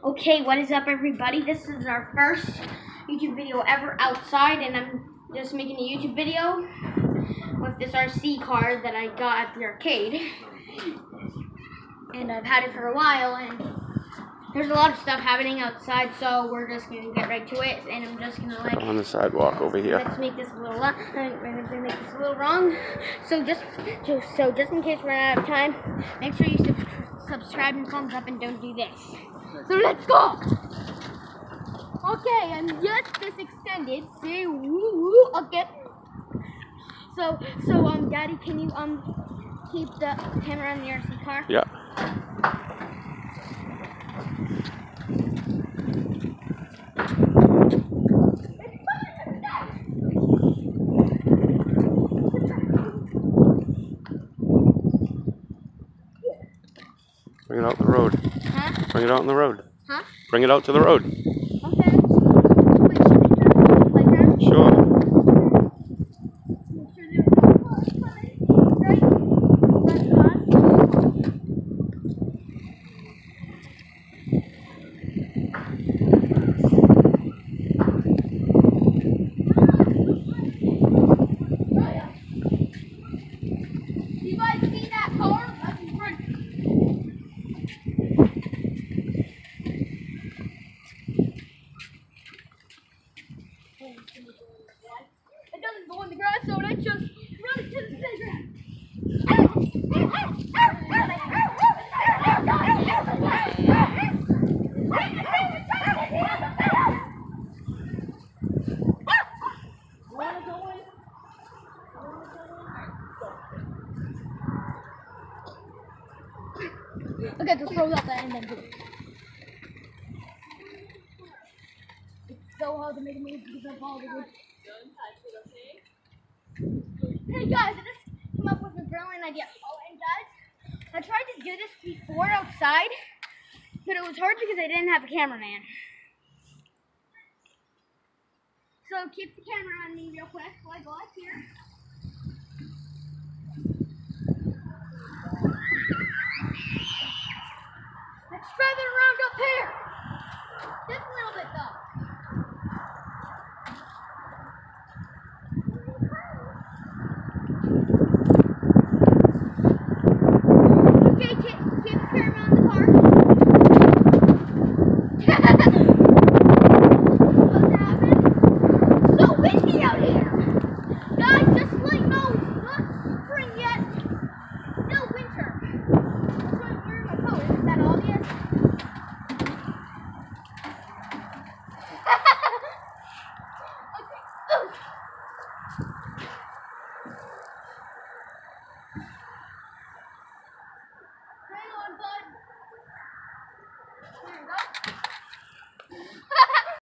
Okay, what is up, everybody? This is our first YouTube video ever outside, and I'm just making a YouTube video with this RC car that I got at the arcade. And I've had it for a while, and there's a lot of stuff happening outside, so we're just gonna get right to it. And I'm just gonna on the sidewalk over here. let's make this a little wrong. So just in case we're out of time, make sure you subscribe and thumbs up, and don't do this. So let's go. Okay, and yes, this extended. Say woo woo. Okay. So Daddy, can you keep the camera on the RC car? Yeah. Bring it out the road. Huh? Bring it out on the road. Huh? Bring it out to the road. Okay. Wait, should we turn the playground? Sure. Make sure there's no cars coming, right? Front cars. You guys see that car? That's in front. It doesn't go in the grass, so let's just run it to the playground. Okay, just throw that and then do it. It's so hard to make a move because of all the wood. Hey guys, I just came up with a brilliant idea. Oh, and guys, I tried to do this before outside, but it was hard because I didn't have a cameraman. So keep the camera on me real quick while I go up here. Let's drive it around up here.